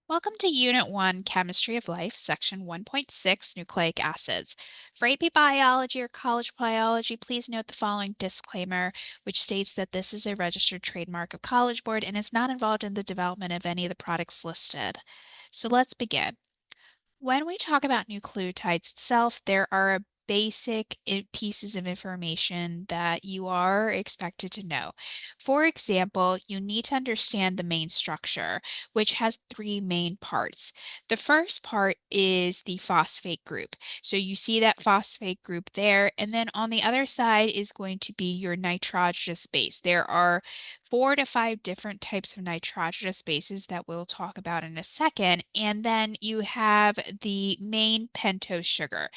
Welcome to Unit 1, Chemistry of Life, Section 1.6, Nucleic Acids. For AP Biology or College Biology, please note the following disclaimer, which states that this is a registered trademark of College Board and is not involved in the development of any of the products listed. So let's begin. When we talk about nucleotides itself, there are basic pieces of information that you are expected to know. For example, you need to understand the main structure, which has three main parts. The first part is the phosphate group. So you see that phosphate group there, and then on the other side is going to be your nitrogenous base. There are 4 to 5 different types of nitrogenous bases that we'll talk about in a second. And then you have the main pentose sugar.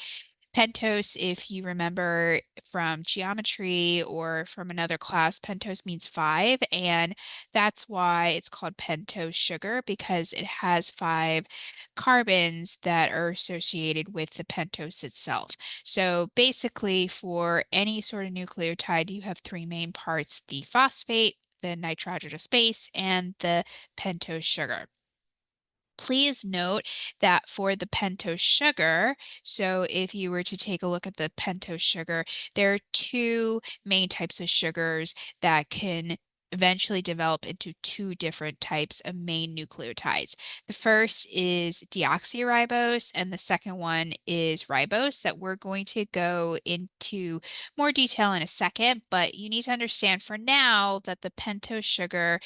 Pentose, if you remember from geometry or from another class, pentose means 5, and that's why it's called pentose sugar because it has 5 carbons that are associated with the pentose itself. So basically, for any sort of nucleotide, you have three main parts: the phosphate, the nitrogenous base, and the pentose sugar. Please note that for the pentose sugar, so if you were to take a look at the pentose sugar, there are two main types of sugars that can eventually develop into two different types of main nucleotides. The first is deoxyribose, and the second one is ribose that we're going to go into more detail in a second, but you need to understand for now that the pentose sugar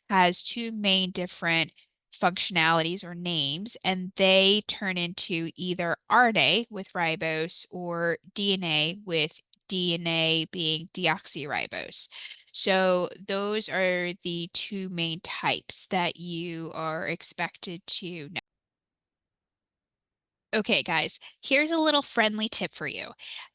has two main different functionalities or names, and they turn into either RNA with ribose or DNA with DNA being deoxyribose. So those are the two main types that you are expected to know. Okay, guys, here's a little friendly tip for you.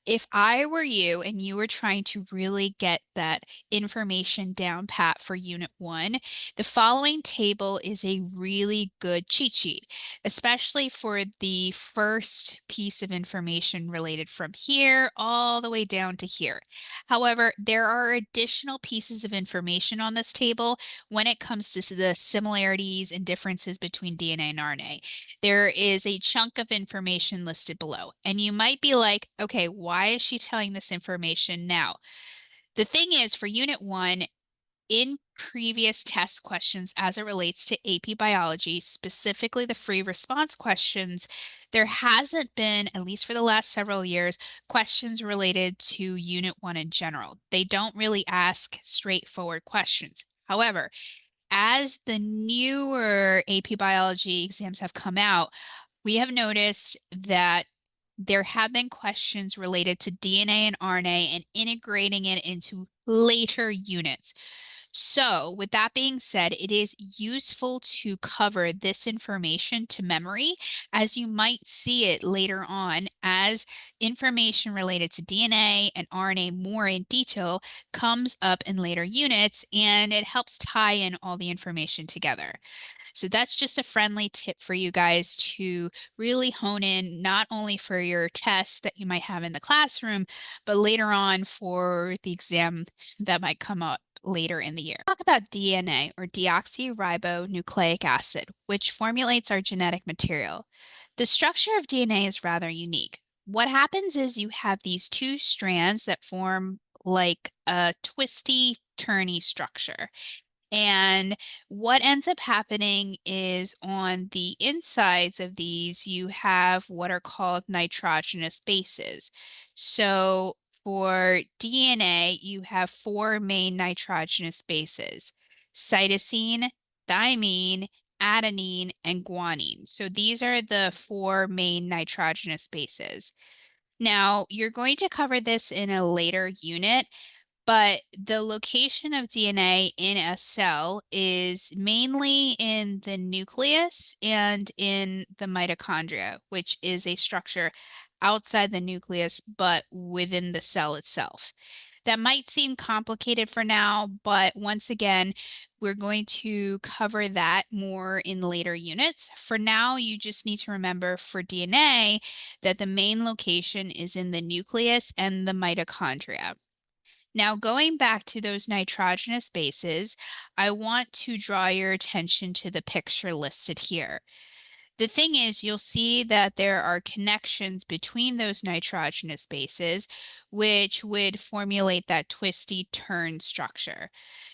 If I were you and you were trying to really get that information down pat for Unit 1, the following table is a really good cheat sheet, especially for the first piece of information related from here all the way down to here. However, there are additional pieces of information on this table when it comes to the similarities and differences between DNA and RNA. There is a chunk of information listed below. And you might be like, okay, why is she telling this information now? The thing is, for Unit 1, in previous test questions as it relates to AP Biology, specifically the free response questions, there hasn't been, at least for the last several years, questions related to Unit 1 in general. They don't really ask straightforward questions. However, as the newer AP Biology exams have come out, we have noticed that there have been questions related to DNA and RNA and integrating it into later units. So, with that being said, it is useful to cover this information to memory as you might see it later on as information related to DNA and RNA more in detail comes up in later units and it helps tie in all the information together. So that's just a friendly tip for you guys to really hone in, not only for your tests that you might have in the classroom, but later on for the exam that might come up later in the year. Talk about DNA or deoxyribonucleic acid, which formulates our genetic material. The structure of DNA is rather unique. What happens is you have these two strands that form like a twisty, turny structure. And what ends up happening is on the insides of these, you have what are called nitrogenous bases. So for DNA, you have 4 main nitrogenous bases: cytosine, thymine, adenine, and guanine. So these are the 4 main nitrogenous bases. Now, you're going to cover this in a later unit, but the location of DNA in a cell is mainly in the nucleus and in the mitochondria, which is a structure outside the nucleus but within the cell itself. That might seem complicated for now, but once again, we're going to cover that more in later units. For now, you just need to remember for DNA that the main location is in the nucleus and the mitochondria. Now, going back to those nitrogenous bases, I want to draw your attention to the picture listed here. The thing is, you'll see that there are connections between those nitrogenous bases, which would formulate that twisty turn structure.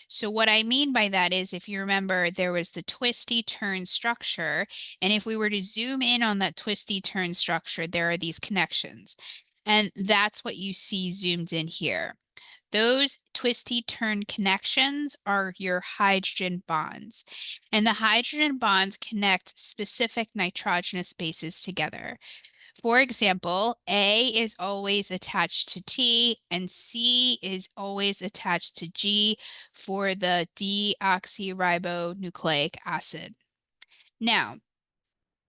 So what I mean by that is, if you remember, there was the twisty turn structure, and if we were to zoom in on that twisty turn structure, there are these connections. And that's what you see zoomed in here. Those twisty turn connections are your hydrogen bonds. And the hydrogen bonds connect specific nitrogenous bases together. For example, A is always attached to T and C is always attached to G for the deoxyribonucleic acid. Now,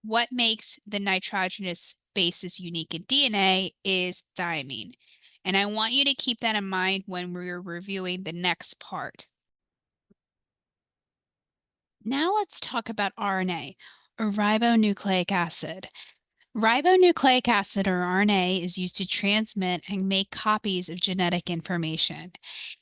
what makes the nitrogenous bases unique in DNA is thymine. And I want you to keep that in mind when we're reviewing the next part. Now let's talk about RNA, or ribonucleic acid. Ribonucleic acid, or RNA, is used to transmit and make copies of genetic information.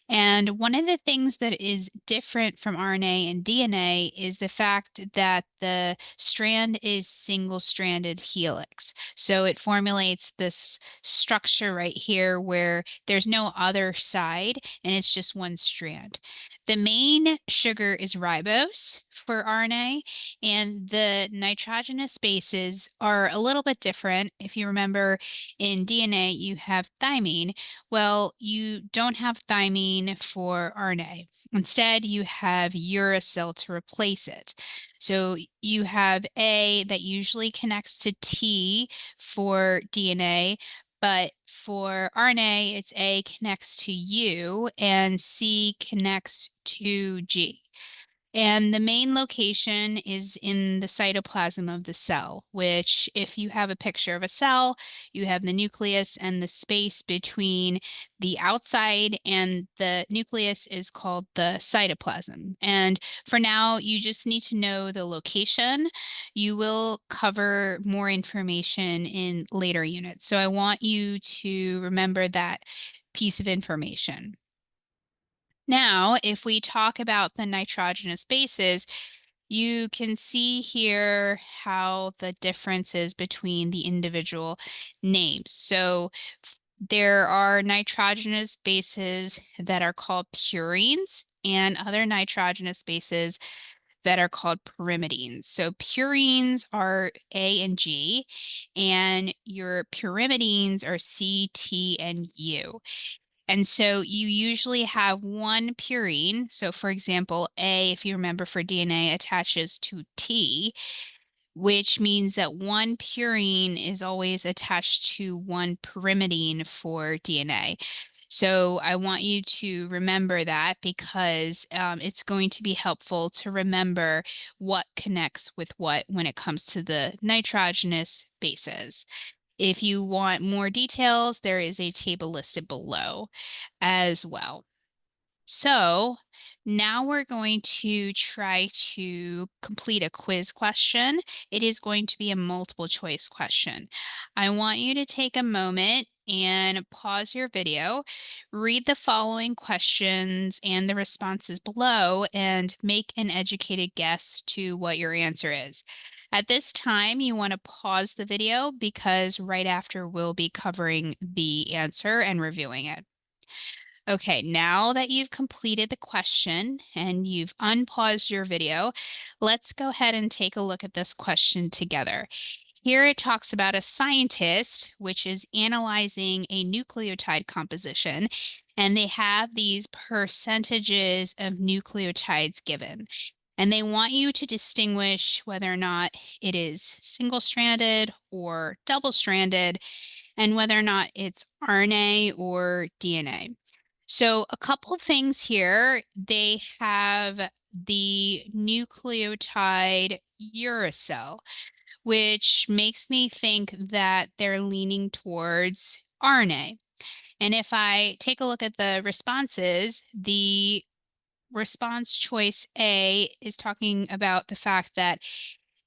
And one of the things that is different from RNA and DNA is the fact that the strand is single-stranded helix. So it formulates this structure right here where there's no other side and it's just one strand. The main sugar is ribose for RNA, and the nitrogenous bases are a little bit different. If you remember, in DNA, you have thymine. Well, you don't have thymine for RNA. Instead, you have uracil to replace it. So you have A that usually connects to T for DNA, but for RNA, it's A connects to U and C connects to G. And the main location is in the cytoplasm of the cell, which, if you have a picture of a cell, you have the nucleus, and the space between the outside and the nucleus is called the cytoplasm. And for now, you just need to know the location. You will cover more information in later units. So I want you to remember that piece of information. Now, if we talk about the nitrogenous bases, you can see here how the differences between the individual names. So there are nitrogenous bases that are called purines and other nitrogenous bases that are called pyrimidines. So purines are A and G, and your pyrimidines are C, T, and U. And so you usually have one purine. So for example, A, if you remember for DNA, attaches to T, which means that one purine is always attached to one pyrimidine for DNA. So I want you to remember that because it's going to be helpful to remember what connects with what when it comes to the nitrogenous bases. If you want more details, there is a table listed below as well. So now we're going to try to complete a quiz question. It is going to be a multiple choice question. I want you to take a moment and pause your video, read the following questions and the responses below, and make an educated guess to what your answer is. At this time, you want to pause the video because right after we'll be covering the answer and reviewing it. Okay, now that you've completed the question and you've unpaused your video, let's go ahead and take a look at this question together. Here it talks about a scientist, which is analyzing a nucleotide composition, and they have these percentages of nucleotides given. And they want you to distinguish whether or not it is single-stranded or double-stranded, and whether or not it's RNA or DNA. So a couple of things here. They have the nucleotide uracil, which makes me think that they're leaning towards RNA. And if I take a look at the responses, the response choice A is talking about the fact that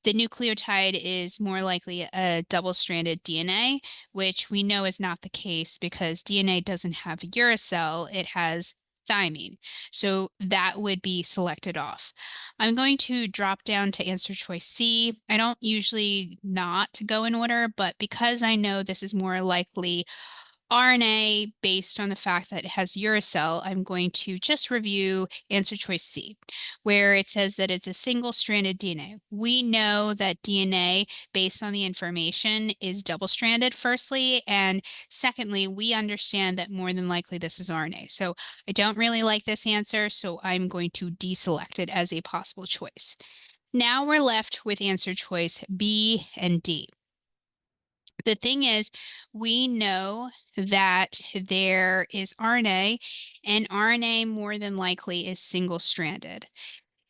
The nucleotide is more likely a double-stranded DNA, which we know is not the case because DNA doesn't have uracil, it has thymine. So that would be selected off. I'm going to drop down to answer choice C. I don't usually not go in order, but because I know this is more likely RNA based on the fact that it has uracil, I'm going to just review answer choice C, where it says that it's a single-stranded DNA. We know that DNA, based on the information, is double-stranded, firstly, and secondly, we understand that more than likely this is RNA. So I don't really like this answer, so I'm going to deselect it as a possible choice. Now we're left with answer choice B and D. The thing is, we know that there is RNA, and RNA more than likely is single-stranded.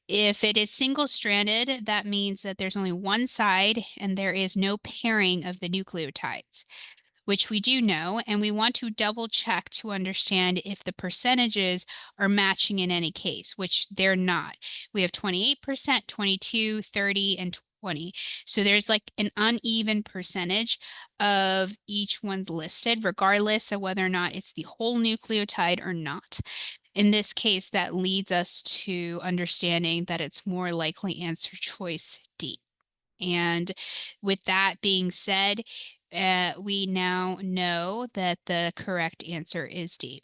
If it is single-stranded, that means that there's only one side and there is no pairing of the nucleotides, which we do know, and we want to double check to understand if the percentages are matching in any case, which they're not. We have 28%, 22, 30, and 20. So there's like an uneven percentage of each one's listed, regardless of whether or not it's the whole nucleotide or not. In this case, that leads us to understanding that it's more likely answer choice D. And with that being said, we now know that the correct answer is D.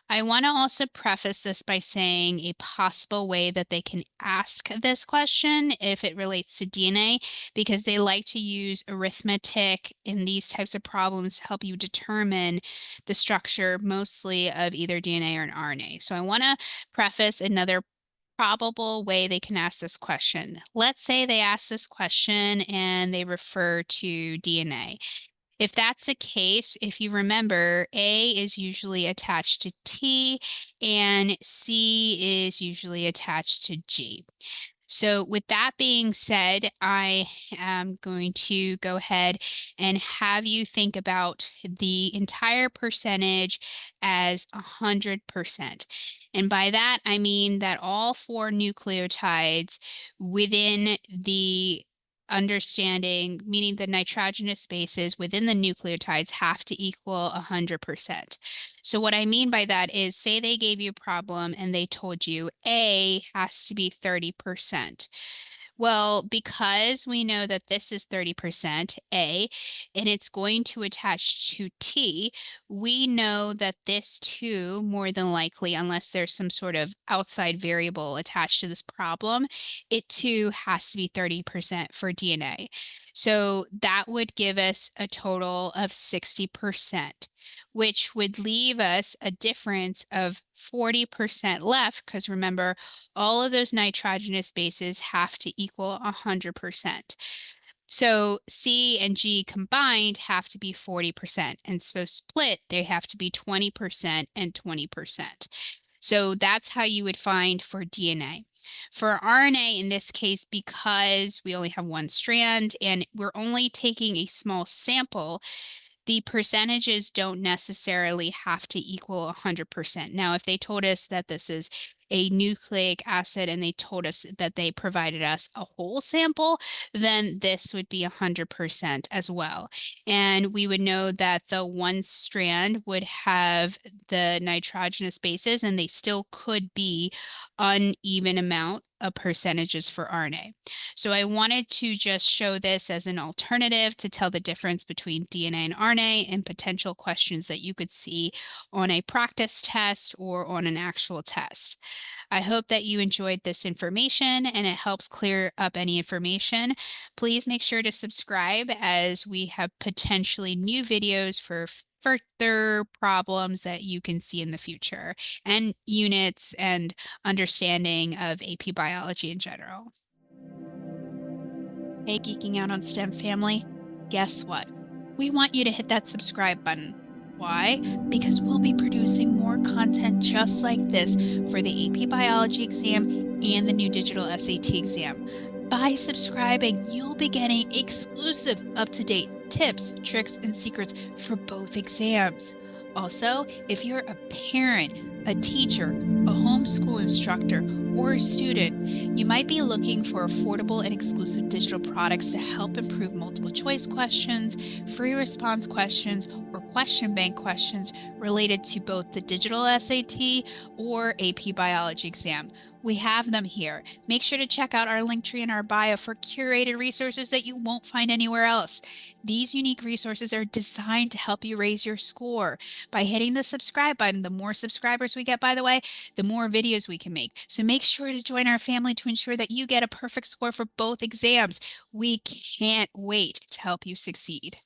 I want to also preface this by saying a possible way that they can ask this question if it relates to DNA, because they like to use arithmetic in these types of problems to help you determine the structure mostly of either DNA or an RNA. So I want to preface another probable way they can ask this question. Let's say they ask this question and they refer to DNA. If that's the case, if you remember, A is usually attached to T and C is usually attached to G. So with that being said, I am going to go ahead and have you think about the entire percentage as 100%. And by that, I mean that all four nucleotides within the understanding, meaning the nitrogenous bases within the nucleotides have to equal 100%. So what I mean by that is, say they gave you a problem and they told you A has to be 30%. Well, because we know that this is 30% A, and it's going to attach to T, we know that this too, more than likely, unless there's some sort of outside variable attached to this problem, it too has to be 30% for DNA. So that would give us a total of 60%, which would leave us a difference of 40% left, because remember, all of those nitrogenous bases have to equal 100%. So C and G combined have to be 40%, and so split, they have to be 20% and 20%. So that's how you would find for DNA. For RNA, in this case, because we only have one strand and we're only taking a small sample, the percentages don't necessarily have to equal 100%. Now, if they told us that this is a nucleic acid and they told us that they provided us a whole sample, then this would be 100% as well. And we would know that the one strand would have the nitrogenous bases and they still could be uneven amount of percentages for RNA. So I wanted to just show this as an alternative to tell the difference between DNA and RNA and potential questions that you could see on a practice test or on an actual test. I hope that you enjoyed this information and it helps clear up any information. Please make sure to subscribe as we have potentially new videos for further problems that you can see in the future, and units and understanding of AP biology in general. Hey, Geeking Out on STEM family, guess what? We want you to hit that subscribe button. Why? Because we'll be producing more content just like this for the AP biology exam and the new digital SAT exam. By subscribing, you'll be getting exclusive, up-to-date tips, tricks, and secrets for both exams. Also, if you're a parent, a teacher, a homeschool instructor, or a student, you might be looking for affordable and exclusive digital products to help improve multiple choice questions, free response questions, or question bank questions related to both the digital SAT or AP biology exam. We have them here. Make sure to check out our link tree in our bio for curated resources that you won't find anywhere else. These unique resources are designed to help you raise your score. By hitting the subscribe button, the more subscribers we get, by the way, the more videos we can make. So make sure to join our family to ensure that you get a perfect score for both exams. We can't wait to help you succeed.